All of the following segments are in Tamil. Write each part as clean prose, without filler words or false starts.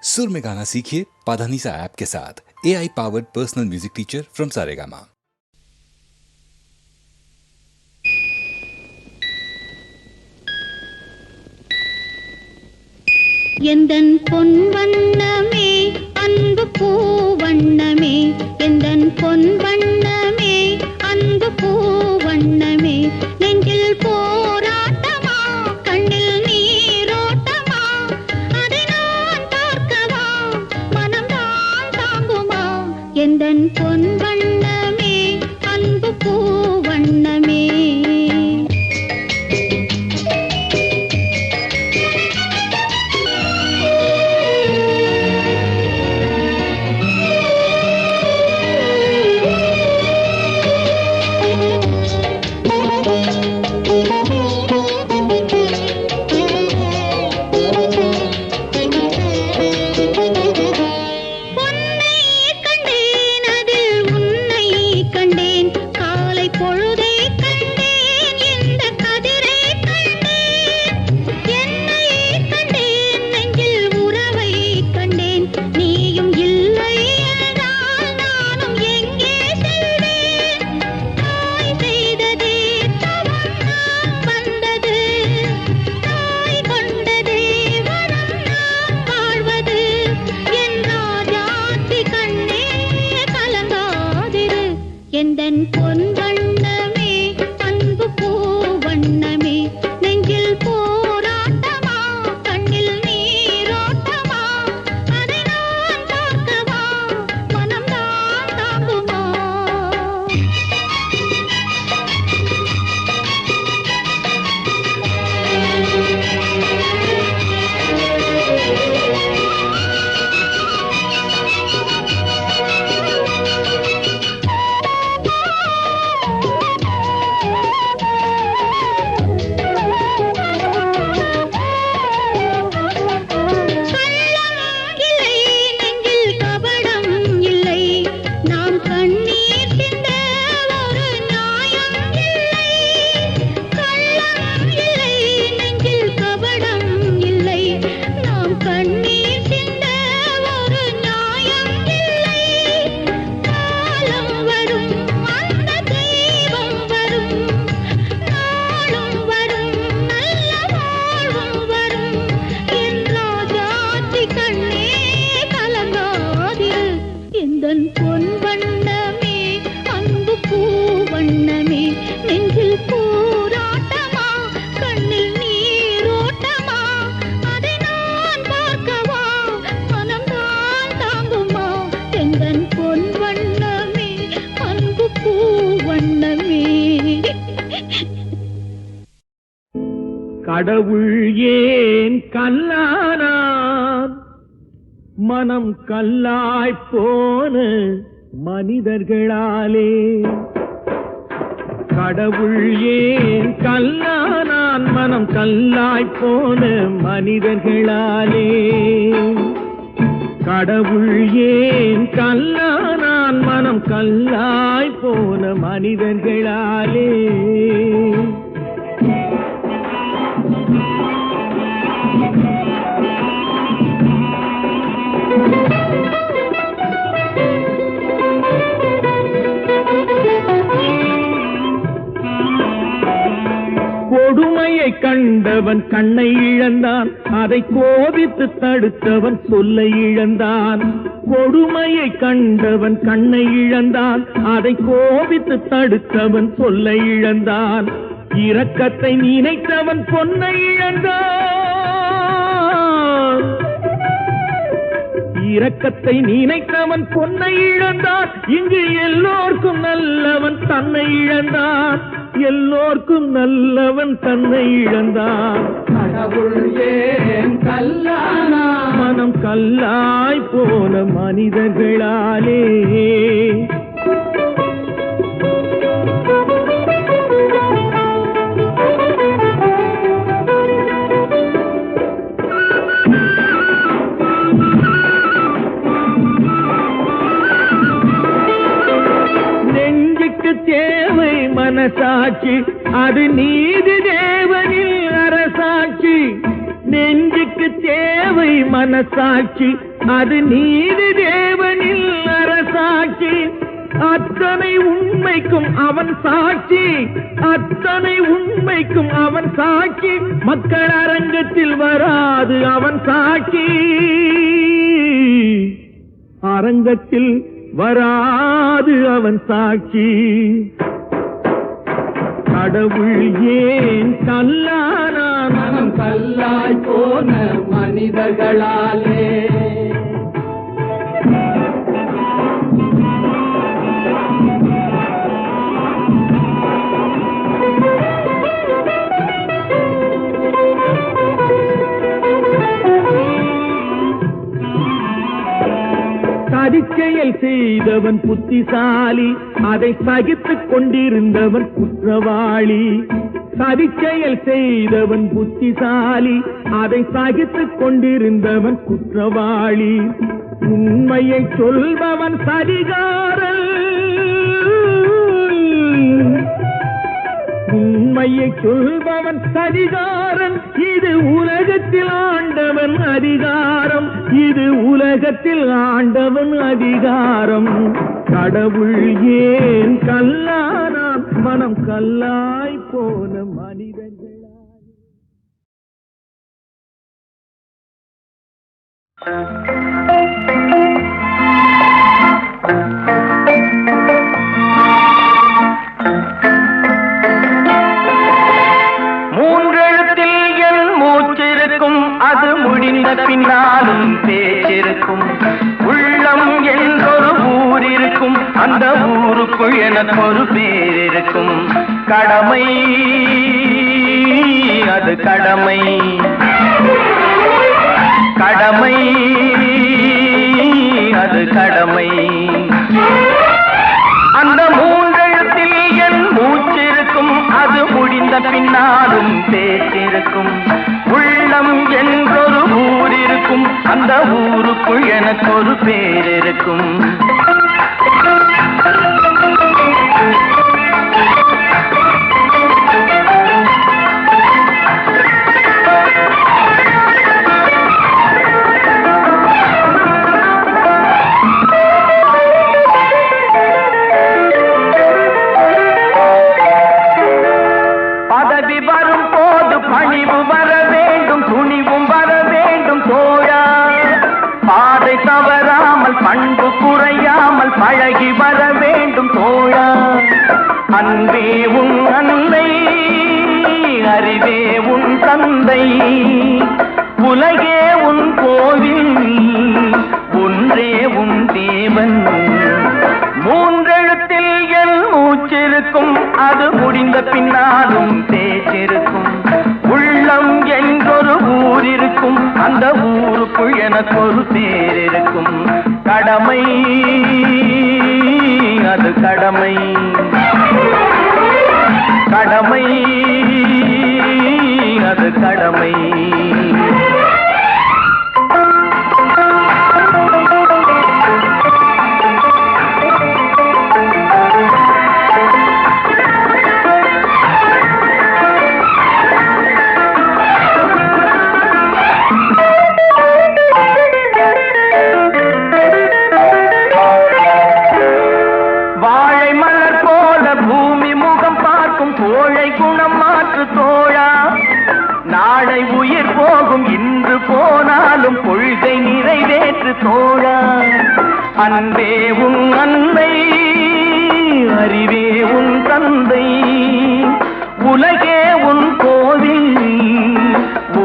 सुर में गाना सीखिए पाधानीसा ऐप के साथ। AI powered personal music teacher from Saregama. எந்தன் பொன் வண்ணமே அன்பு பூ வண்ணமே, எந்தன் பொன் வண்ணமே அன்பு பூ வண்ணமே, நெஞ்சில் போராட்டமா கண்ணில் நீரோட்டமா, அதை நான் பார்க்கவா மனம்தான் தாங்குமா, எந்தன் பொன் வண்ணமே அன்பு பூ வண்ணமே. எந்தன் பொன் வண்ணமே அன்பு பூ வண்ணமே, நெஞ்சில் போராட்டமா கண்ணில் நீரோட்டமா, அதை நான் பார்க்கவா மனம்தான் தாங்குமா. எந்தன் பொன் வண்ணமே அன்பு பூ வண்ணமே, நெஞ்சில் போராட்டமா கண்ணில் நீரோட்டமா, அதை நான் பார்க்கவா மனம்தான் தாங்குமா, எந்தன் பொன் வண்ணமே அன்பு பூ வண்ணமே. கடவுள் ஏன் கல்லானான், மனம் கல்லாய் போன மனிதர்களாலே. கடவுள் ஏன் கல்லானான், மனம் கல்லாய் போன மனிதர்களாலே. கடவுள் ஏன் கல்லானான், மனம் கல்லாய் போன மனிதர்களாலே. கொடுமையை கண்டவன் கண்ணை இழந்தான், அதை கோபித்து தடுத்தவன் சொல்லை இழந்தான். கொடுமையை கண்டவன் கண்ணை இழந்தான், அதை கோபித்து தடுத்தவன் சொல்லை இழந்தான். இரக்கத்தை நினைத்தவன் பொன்னை இழந்தான். இரக்கத்தை நினைத்தவன் பொன்னை இழந்தான். இங்கு எல்லோர்க்கும் நல்லவன் தன்னை இழந்தான். எல்லோர்க்கும் நல்லவன் தன்னை இழந்தான். கடவுள் ஏன் கல்லானா, மனம் கல்லாய் போன மனிதர்களாலே. நெஞ்சுக்கு தேவை மனசாட்சி, அது நீதி தேவனில் அரசாட்சி. நெஞ்சுக்கு தேவை மனசாட்சி, அது நீதி தேவனில் அரசாட்சி. அத்தனை உண்மைக்கும் அவன் சாட்சி, அத்தனை உண்மைக்கும் அவன் சாட்சி. மக்கள் அரங்கத்தில் வராது அவன் சாட்சி, அரங்கத்தில் வராது அவன் சாட்சி. கடவுள் ஏன் கல்லானான்? மனம் கல்லாய் போன மனிதர்களாலே. சதிச்செயல் செய்தவன் புத்திசாலி, அதை சகித்துக் கொண்டிருந்தவன் குற்றவாளி. சதிச்செயல் செய்தவன் புத்திசாலி, அதை சகித்துக் கொண்டிருந்தவன் குற்றவாளி. உண்மையை சொல்பவன் சதிகாரன், உண்மையை சொல்பவன் சதிகாரன். இது உலகத்தில் ஆண்டவன் அதிகாரம், இது உலகத்தில் ஆண்டவன் அதிகாரம். கடவுள் ஏன் கல்லானான்? மனம் கல்லாய் போன மனிதர்களா. அது முடிந்த பின்னாலும் பேச்சிருக்கும். உள்ளம் என்றொரு ஊர் இருக்கும், அந்த ஊருக்குள் எனக்கு ஒரு பேர் இருக்கும். கடமை அது கடமை, கடமை அது கடமை. அந்த மூன்றெழுத்தில் என் மூச்சிருக்கும், அது முடிந்த பின்னாலும் பேச்சிருக்கும். உள்ளம் என்றொரு ஊர் இருக்கும், அந்த ஊருக்குள் எனக்கு ஒரு பேர் இருக்கும். பதவி வரும் போது பணிவு வர வேண்டும், துணிவும் வர வேண்டும் தோழா. பாதை தவறாமல் பண்பு குறையாமல் பழகி வர வேண்டும் தோழா. அன்பே உன் அன்னை, அறிவே உன் தந்தை, உலகே உன் கோவில், ஒன்றே உன் தேவன். மூன்றெழுத்தில் என் மூச்சிருக்கும், அது முடிந்த பின்னாலும் பேச்சிருக்கும். உள்ளம் என்றொரு ஊர் இருக்கும், அந்த ஊருக்குள் எனக்கு ஒரு பேர் இருக்கும். கடமை அது கடமை, கடமை அது கடமை. நாளை உயிர் போகும், இன்று போனாலும் கொள்கை நிறைவேற்று தோழா. அன்பே உன் அன்னை, அறிவே உன் தந்தை, உலகே உன் கோவில்,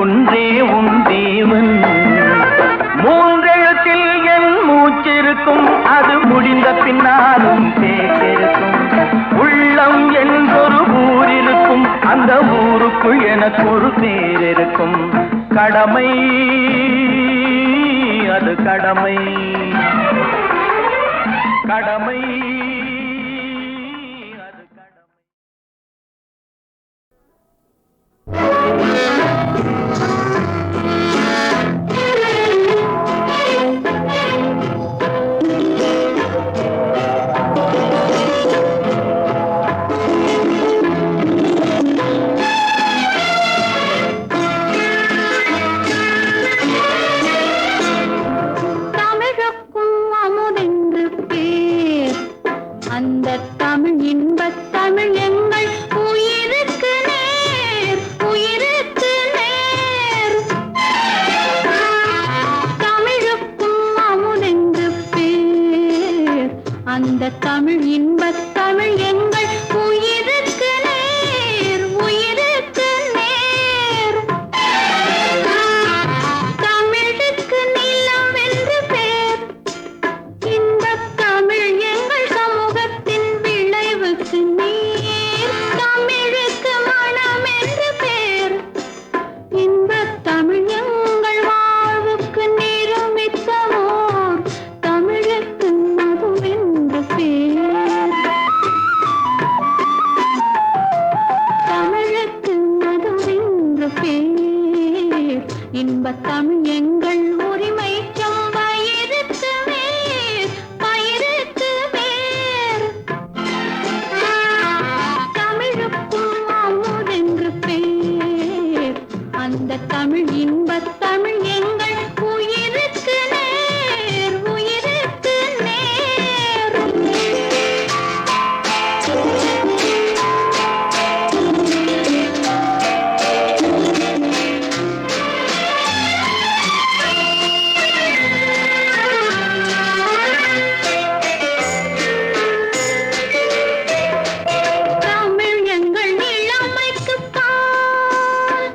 ஒன்றே உன் தேவன். மூன்றெழுத்தில் என் மூச்சிருக்கும், அது முடிந்த பின்னாலும் பேச்சிருக்கும். உள்ளம் என்றொரு ஊர் இருக்கும், அந்த ஊருக்குள் எனக்கு ஒரு பேர் இருக்கும். கடமை அது கடமை, கடமை அது கடமை. அந்த தமிழ் இன்பத் தமிழ் எங்கள் உயிருக்கு நேர், உயிருக்கு நேர். தமிழுக்கு நிலம் என்று பேர், இன்பத் தமிழ் எங்கள் சமூகத்தின் விளைவுக்கு நீர். தமிழுக்கு மனம் என்று பேர், இன்பத் தமிழ் எங்கள் வாழ்வுக்கு நிருமித்தவோர். தமிழுக்கு மதுவென்று பேர், தமிழுக்கு மதுவென்று பேர். இன்பத் தமிழ் எங்கள் உரிமைக்கும் வயிறுக்கு மேல், வயிறுக்கு மேல். தமிழுக்கும் அமுதென்று பேர், அந்த தமிழ் இன்பத் தமிழ் எங்கள் உயிருக்கு நேர், உயிருக்கு நேர். தமிழ் எங்கள் இளமைக்குப் பால்.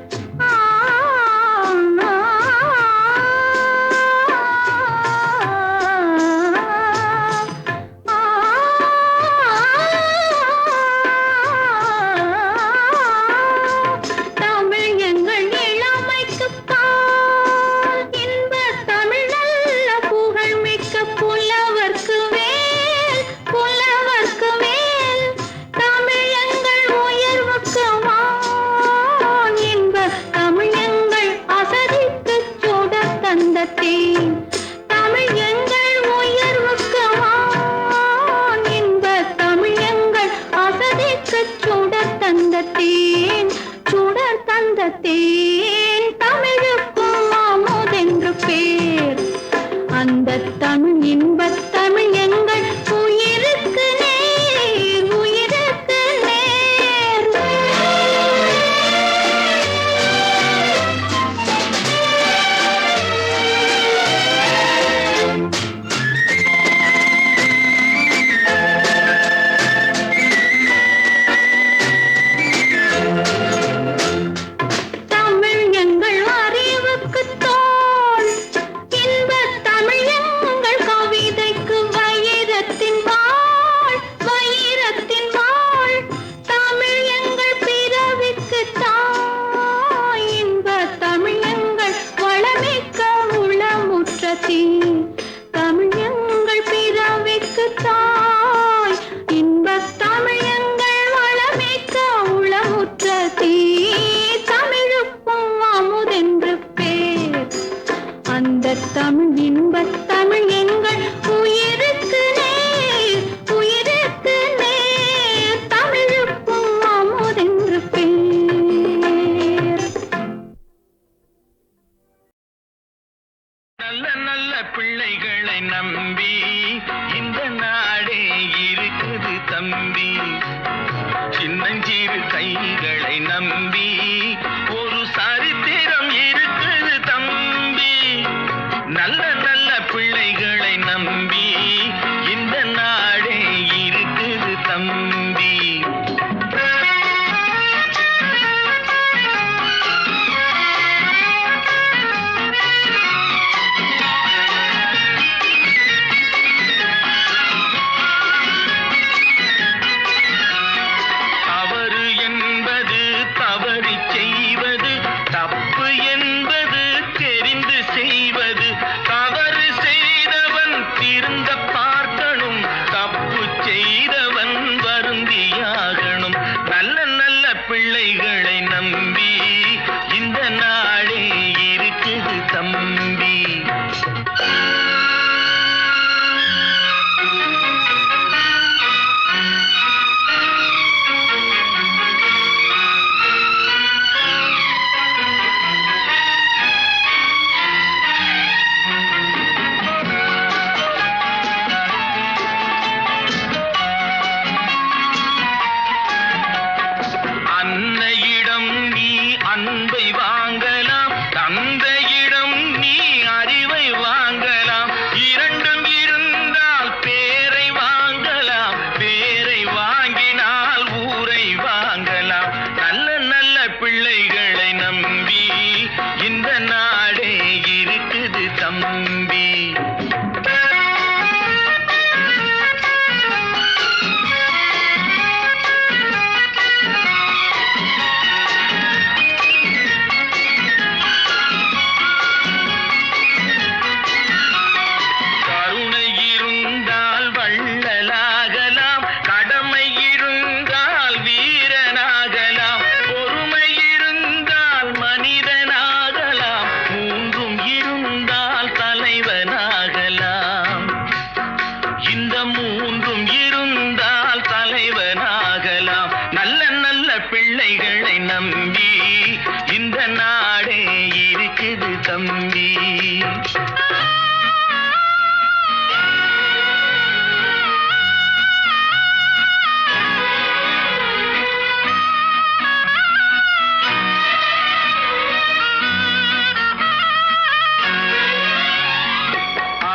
தமிழ் எங்கள் இளமைக்குப் பால். இன்பத் தமிழ் நல்ல புகழ் மிக்க புலவர்க்கு வேல், புலவர்க்கு வேல். தமிழ் எங்கள் உயர்வுக்கு வான், இன்பத் தமிழ் எங்கள் அசதிக்குச் சுடர் தந்த தேன். தமிழ் எங்கள் உயர்வுக்கு வான், இன்பத் தமிழ் எங்கள் அசதிக்குச் சுடர் தந்த தேன், சுடர் தந்த தேன். தமிழுக்கும் அமுதென்று பேர், அந்த தமிழ் இன்பத் தமிழ் எங்கள் உயிருக்கு நேர், உயிருக்கு நேர். தமிழ் எங்கள் அறிவுக்குத் தோள், இன்பத் தமிழ் எங்கள் கவிதைக்கு வைரத்தின் வாள், வைரத்தின் வாள். தமிழ் எங்கள் பிறவிக்கு தாய், இன்பத் தமிழ் எங்கள் வளமிக்க உளமுற்ற தீ. தமிழ் எங்கள் பிறவிக்கு தாய், இன்பத் தமிழ் எங்கள் வளமிக்க உளமுற்ற தீ. தமிழுக்கும் அமுதென்று பேர், அந்த தமிழ் இன்பத் தமிழ் எங்கள் உயிருக்கு நேர், உயிருக்கு நேர். தமிழுக்கும் அமுதென்று பேர். நல்ல நல்ல பிள்ளைகளை நம்பி இந்த நாடே இருக்குது தம்பி. சின்னஞ்சிறு கைகளை நம்பி ஒரு சரித்திரம் இருக்குது தம்பி. நல்ல நல்ல பிள்ளைகளை நம்பி இந்த நாடே இருக்குது தம்பி. தவறு என்பது தவறிச் செய்வது, தப்பு என்பது தெரிந்து செய்வது. தவறு செய்தவன் திருந்த பார்க்கணும், தப்பு செய்தவன் வருந்த நம்பி. கருணை இருந்தால் வள்ளலாகலாம், கடமை இருந்தால் வீரனாகலாம், பொறுமை இருந்தால் மனிதனாகலாம், மூன்றும் இருந்தால் தலைவனாகலாம். இந்த மூன்றும் இருந்தால் தலைவனாகலாம். நல்ல நல்ல பிள்ளைகளை நம்பி இந்த நாடே இருக்குது தம்பி.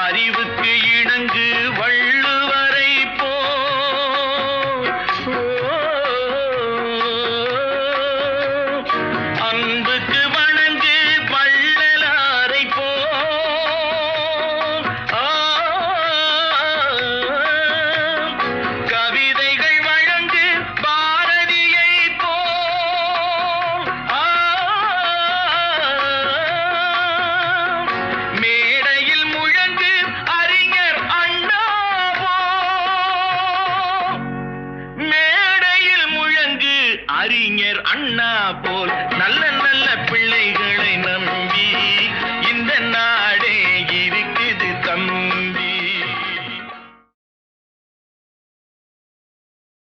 அறிவுக்கு இணங்கு வள்ளுவரை போல், அன்புக்கு வணங்கு வள்ளலாரை போல், கவிதைகள் வழங்கு பாரதியை போல், மேடையில் முழங்கு அறிஞர் அண்ணா போல், மேடையில் முழங்கு அறிஞர் அண்ணா போல் நல்ல நல்ல பிள்ளைகளை நம்பி இந்த நாடே இருக்குது தம்பி.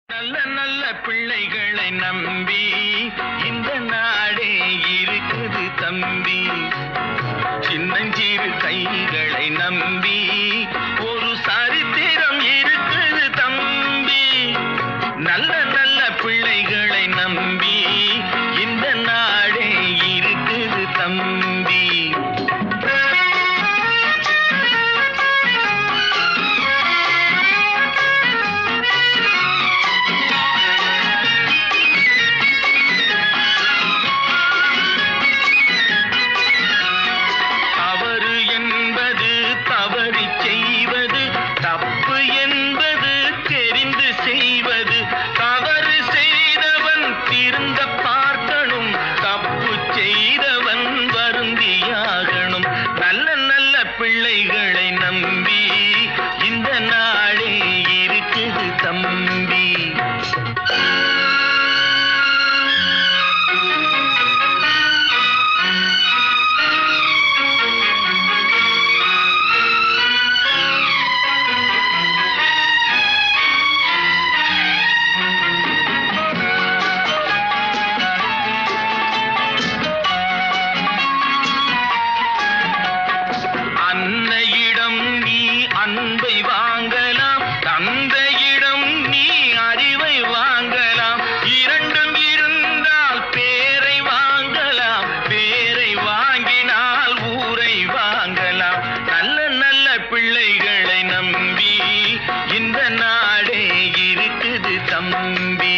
நல்ல நல்ல பிள்ளைகளை நம்பி இந்த நாடே இருக்குது தம்பி. சின்னஞ்சிறு கைகளை நம்பி ஒரு சரித்திரம் இருக்குது தம்பி. நல்ல நல்ல பிள்ளைகளை நம்பி இந்த நாடே இருக்குது தம்பி. தவறு என்பது தவறிச் செய்வது, தப்பு என்பது தெரிந்து செய்வது. தவறு செய்தவன் திருந்த பார்க்கணும், தப்பு செய்தவன் வருந்தியாகணும். நல்ல நல்ல பிள்ளைகளை நம்பி இந்த நாடே இருக்குது தம்பி. அன்னையிடம் நீ அன்பை வாங்கலாம், தந்தையிடம் நீ அறிவை வாங்கலாம். இரண்டும் இருந்தால் பேரை வாங்கலாம், பேரை வாங்கினால் ஊரை வாங்கலாம். நல்ல நல்ல பிள்ளைகளை நம்பி இந்த நாடே இருக்குது தம்பி.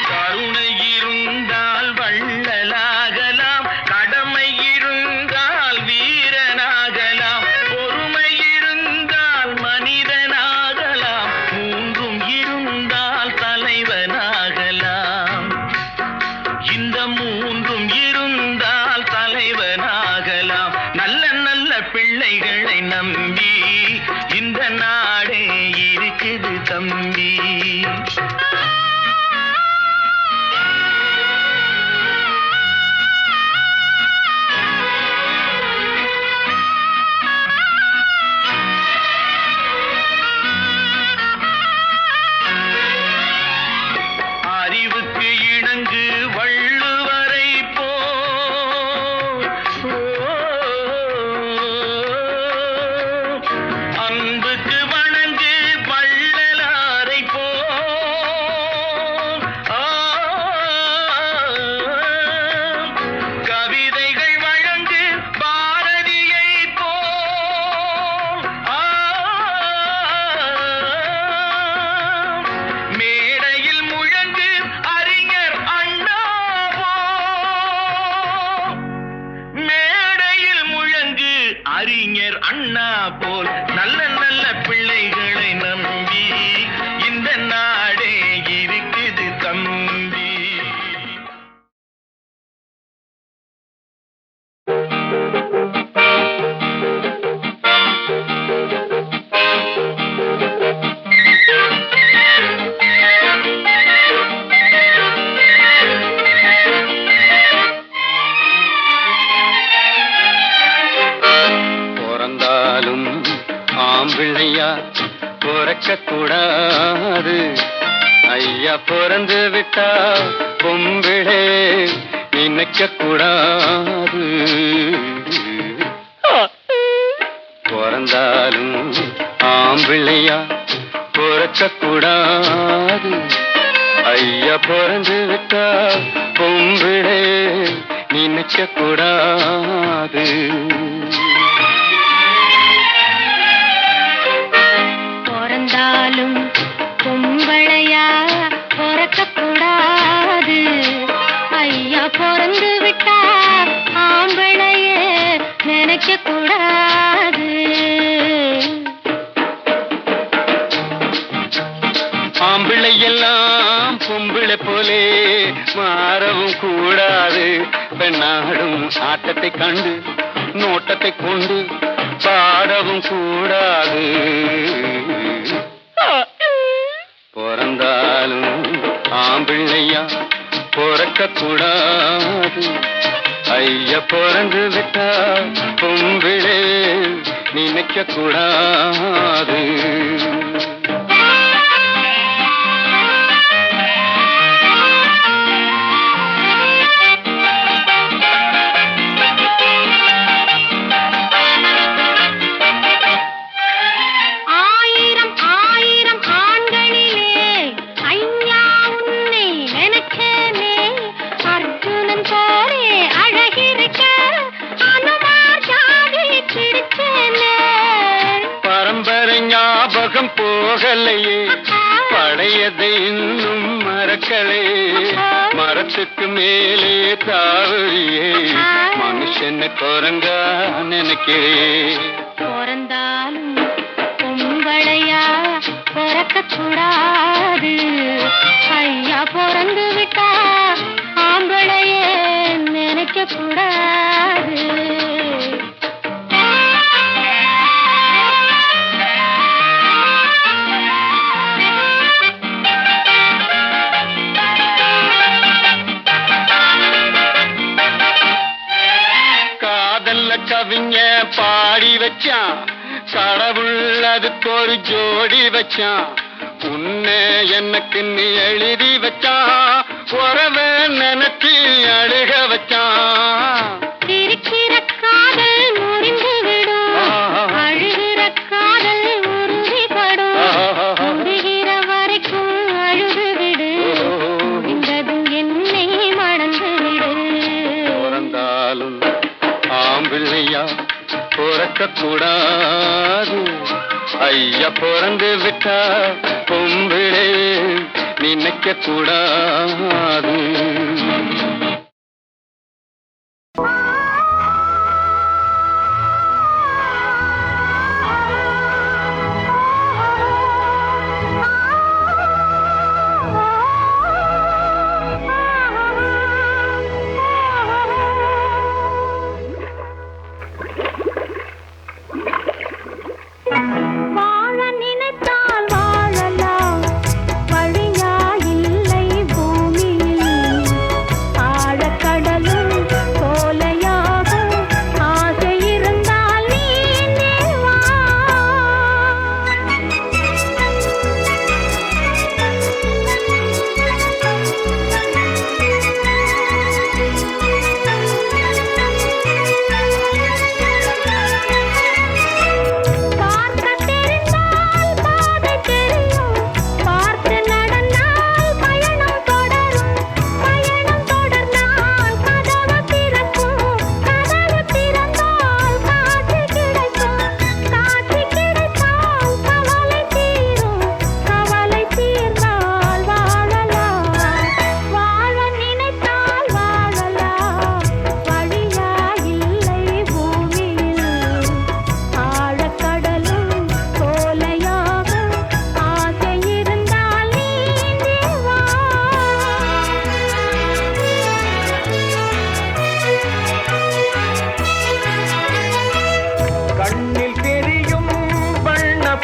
கருணை இருந்தால் வள்ளலாகலாம், கடமை இருந்தால் வீரனாகலாம், பொறுமை இருந்தால் மனிதனாகலாம், மூன்றும் இருந்தால் தலைவனாகலாம். இந்த மூன்றும் இருந்தால் தலைவனாகலாம். நல்ல நல்ல பிள்ளைகளை நம்பி இந்த நாடே இருக்குது தம்பி. அறிவுக்கு இணங்கு வள்ளுவரை போல், அன்புக்கு வணங்கு வள்ளலாரை போல், போல் நல்ல நல்ல பிள்ளைகளை நம்பி இந்த நாடே இருக்குது தம்பி. பிறந்தாலும் ஆம்பிள்ளையா பிறக்க கூடாது, ஐயா பிறந்து விட்டா பொம்பிளே நினைக்க கூடாது. பிறந்தாலும் ஆம்பிள்ளையா பிறக்க கூடாது, ஐயா பிறந்து விட்டா பொம்பிளே நினைக்க கூடாது. பிறந்தாலும் பொம்பளையா பிறக்க கூடாது, ஐயா பிறந்து விட்டா ஆம்பளைய நினைக்க கூடாது. ஆம்பிள்ளை எல்லாம் பொம்பிளை போலே மாறவும் கூடாது, பெண்ணாடும் ஆட்டத்தை கண்டு நோட்டத்தை கொண்டு பாடவும் கூடாது. பிறந்தாலும் ஆம்பிள்ளையா பிறக்க கூடாது, ஐயா பிறந்து விட்டா பொம்பிளே நினைக்க கூடாது. ஞாபகம் போகலையே, பழையதை இன்னும் மறக்கலே, மரத்துக்கு மேலே தாவறியே மனுஷனை குரங்கா நினைக்கிறேன். பிறந்தாலும் பொம்பளையா பிறக்க கூடாது, ஐயா பிறந்து விட்டா ஆம்பளைய நினைக்க கூடாது. கவிஞ பாடி வச்சான், கடவுள் அதுக்கு ஒரு ஜோடி வச்சான், உன்னை எனக்கு நீ எழுதி வச்சான், உறவ நினைச்சு அழுக வச்சான். இருக்கிற காதல் முறிந்து விடும், அழுகிற காதல் உறுதிப்படும், முடிகிற வரைக்கும் அழுது விடு, முடிந்ததும் என்னை மறந்து விடு. பிறந்தாலும் ஆம்பிள்ளையா பிறக்க கூடாது, ஐயா பிறந்து விட்டா பொம்பிளே நினைக்க கூடாது. வாழலாம், வழியா இல்லை பூமியில்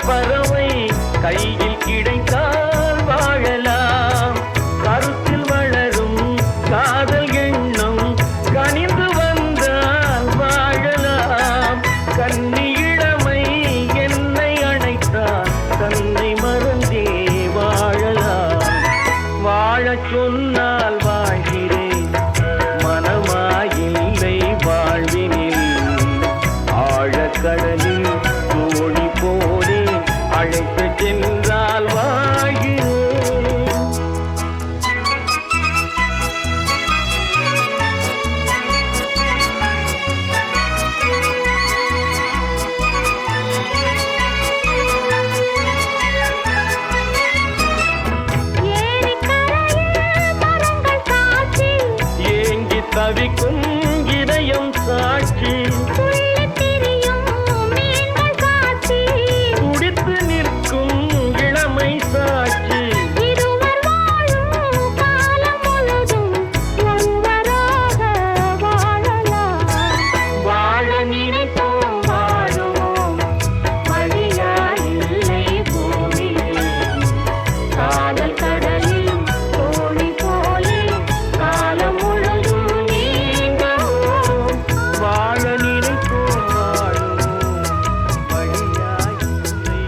பறவை கையில் கிடைத்தால் வாழலாம். கருத்தில் வளரும் காதல் எண்ணம் கனிந்து வந்தால் வாழலாம். கன்னி இளமை என்னை அணைத்தால் தன்னை மறந்தே வாழலாம். வாழச் சொன்னால் வாழ்கிறேன், மனமாயில்லை வாழ்வினில். ஆழக்கடலில் தோணி போலே அழைத்து சென்றால் வாழ்கிறேன். ஏங்கி தவிக்கும் இதயம் சாட்சி, துடித்து நிற்கும் இளமை சாட்சி. வாழ நினைப்போம் வாழுவோம், வழியாயில்லை பூமியில். காதல் கடலில் தோணி போலே காலம் முழுதும் நீங்கவும். வாழ நினைப்போம் வாழுவோம், வழியாயில்லை.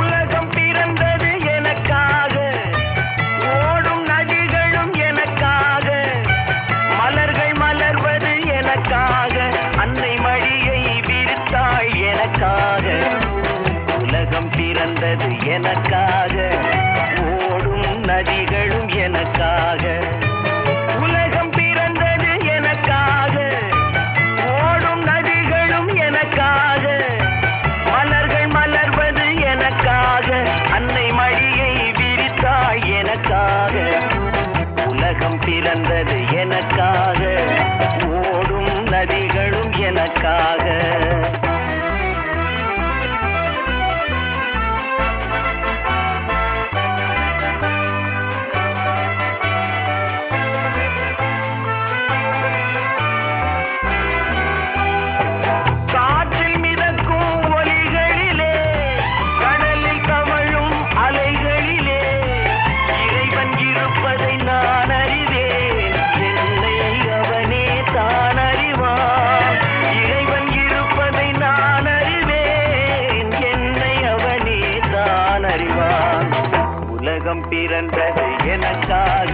உலகம் பிறந்தது எனக்காக, ஓடும் நதிகளும் எனக்காக, மலர்கள் மலர்வது எனக்காக, அன்னை மடியை விரித்தாள் எனக்காக. உலகம் பிறந்தது எனக்காக, ஓடும் நதிகளும் எனக்காக. உலகம் பிறந்தது எனக்காக, ஓடும் நதிகளும் எனக்காக, மலர்கள் மலர்வது எனக்காக, அன்னை மடியை விரித்தாள் எனக்காக. உலகம் பிறந்தது எனக்காக, ஓடும் நதிகளும் எனக்காக. காற்றில் மிதக்கும் ஒலிகளிலே, கடலில் தவழும் அலைகளிலே, இறைவன் இருப்பதை நான் அறிவேன், என்னை அவனே தான் அறிவான். இறைவன் இருப்பதை நான் அறிவேன், என்னை அவனே தான் அறிவான். உலகம் பிறந்தது எனக்காக,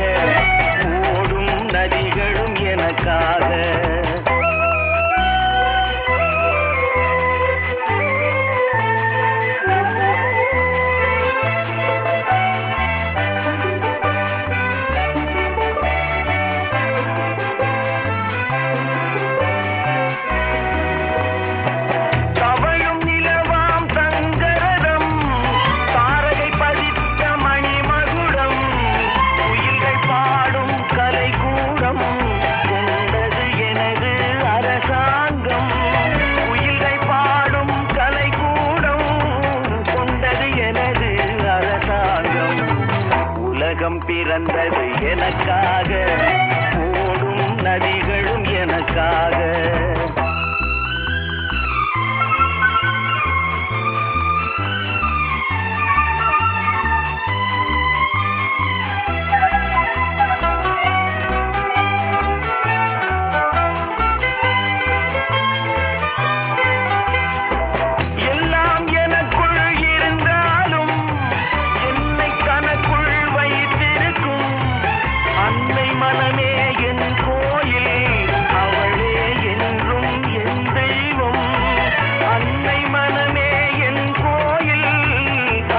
ஓடும் நதிகளும் எனக்காக. தவழும் நிலவாம் தங்கரதம், தாரகை பதித்த மணிமகுடம், குயில்கள் பாடும் கலைக்கூடம், கொண்டது எனது அரசாங்கம். குயில்கள் பாடும் கலைக்கூடம், கொண்டது எனது அரசாங்கம். உலகம் பிறந்தது எனக்காக, ஓடும் நதிகளும் எனக்காக. எல்லாம் எனக்குள் இருந்தாலும் என்னை தனக்குள் வைத்திருக்கும் அன்னை மனமே என் கோயில், அவளே என்றும் என் தெய்வம். அன்னை மனமே என் கோயில்,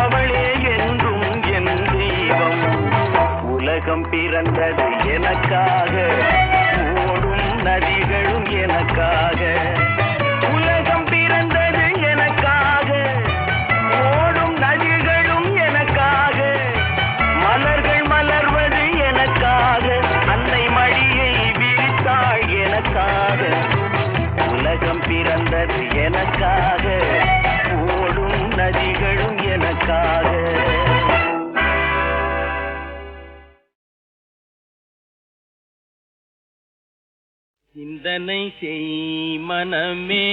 அவளே என்றும் என் தெய்வம். உலகம் பிறந்தது எனக்காக, ஓடும் நதிகளும் எனக்காக உலகம் பிறந்தது எனக்காக ஓடும் நதிகளும் எனக்காக மலர்கள் மலர்வது எனக்காக அன்னை மடியை விரித்தாள் எனக்காக உலகம் பிறந்தது எனக்காக ஓடும் நதிகளும் எனக்காக சிந்தனை செய் மனமே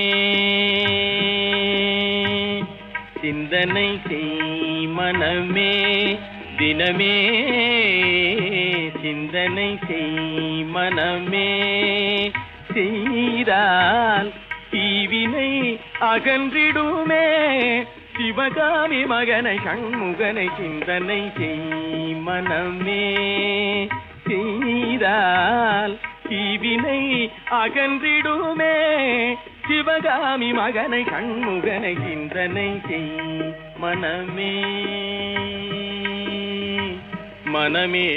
சிந்தனை செய் மனமே தினமே சிந்தனை செய் மனமே செய்தால் தீவினை அகன்றிடுமே சிவகாமி மகனை சண்முகனை சிந்தனை செய் மனமே செய்தால் தீவினை அகன்றிடுமே சிவகாமி மகனை கண்முகனை சிந்தனை செய் மனமே மனமே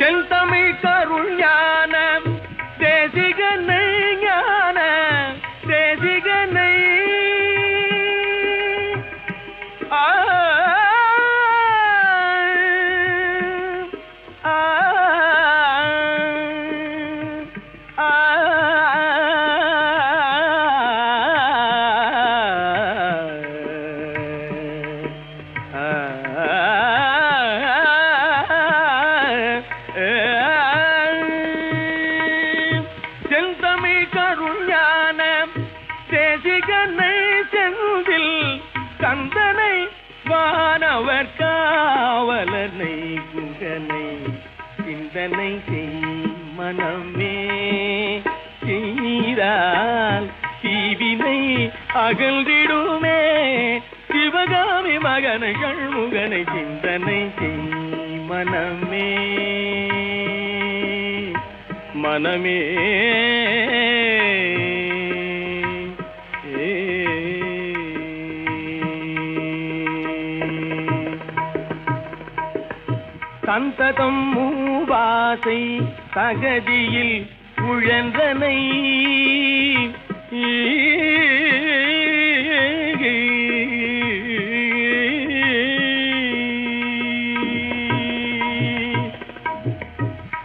செந்தமிழ் கருள் ஞான தேசிகனை ஞான தேசிகனை கந்தனை வானவர் காவலனை குகனை சிந்தனை செய் மனமே செய்தால் தீவினை அகழ்ந்திடுமே சிவகாமி மகனை கண்முகனை சிந்தனை செய் மனமே மனமே சந்ததம் மூவாசை தகதியில் உழன்றனை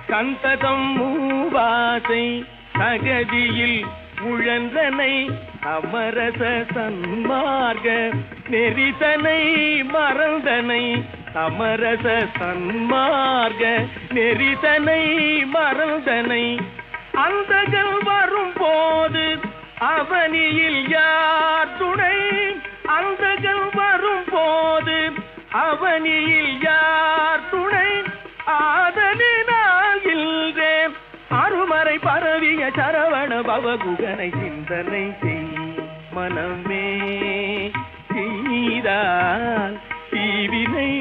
சந்ததம் மூவாசை தகதியில் உழன்றனை அமரச சன்மார்க்க நெறிதனை மறந்தனை அமரச சன்மார்க்க நெறிதனை மறந்தனை அந்தகள் வரும் போது அவனியில் யார் துணை அந்தகள் வரும் போது அவனியில் யார் துணை ஆதலினால் இல்றே அருமறை பரவிய சரவண பவகுகனை சிந்தனை செய் மனமே செய்தால் தீவினை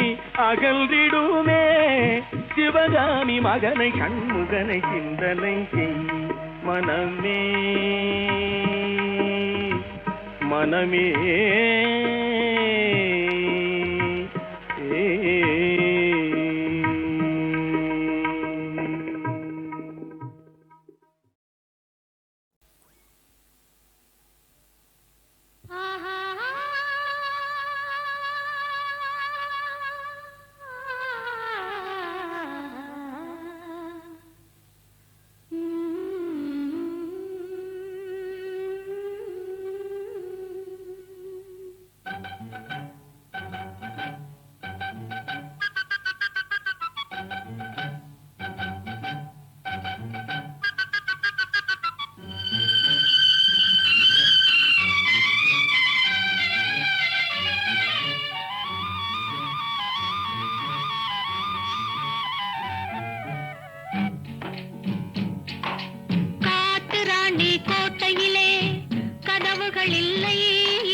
அகழ்ந்திடுமே சிவகாமி மகனை கண்முகனை சிந்தனை செய் மனமே மனமே கோட்டையிலே கதவுகள் இல்லை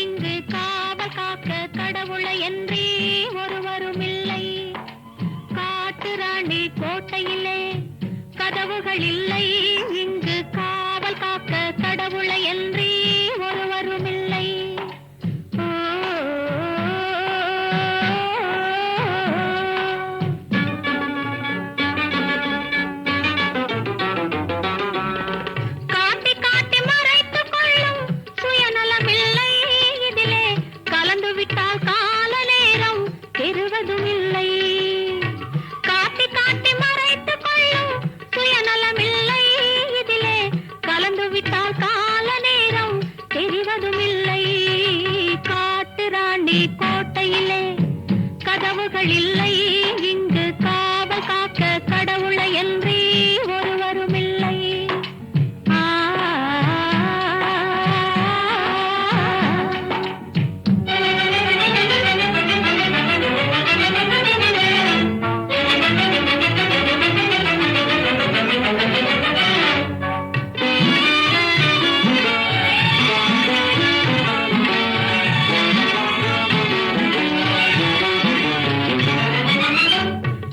இங்கு காவல் காக்க கடவுளை என்றே ஒருவரும் இல்லை காட்டு ராணி கோட்டையிலே கதவுகள் இல்லை இங்கு காவல் காக்க கடவுளை என்றே ஒருவரும் இல்லை ராண்டி கோட்டையிலே கதவுகள் இல்லை இங்கு காவல் காக்க கடவுளை என்றே ஒருவரும் இல்லை.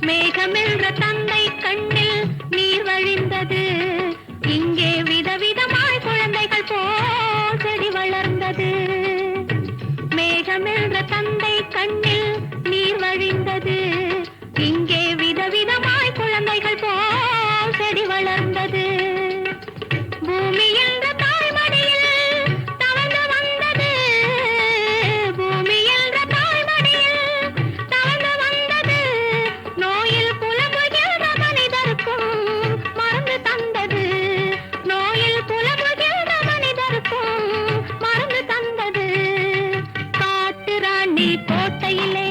மேகமென்ற தந்தை கண்ணில் நீர் வழிந்தது, இங்கே விதவிதமாய் குழந்தைகள் போல் செடி வளர்ந்தது. மேகமென்ற தந்தை கண்ணில் நீர் வழிந்தது, இங்கே விதவிதமாய் குழந்தைகள் போல் செடி வளர்ந்தது. பூமி என்ற தாய்மடியில் தவழ்ந்து வந்தது, பூமி என்ற தாய்மடியில் தவழ்ந்து வந்தது. நோயில் புலம்புகிற மனிதருக்கும் மருந்து தந்தது, நோயில் புலம்புகிற மனிதருக்கும் மருந்து தந்தது. காட்டு ராணி கோட்டையிலே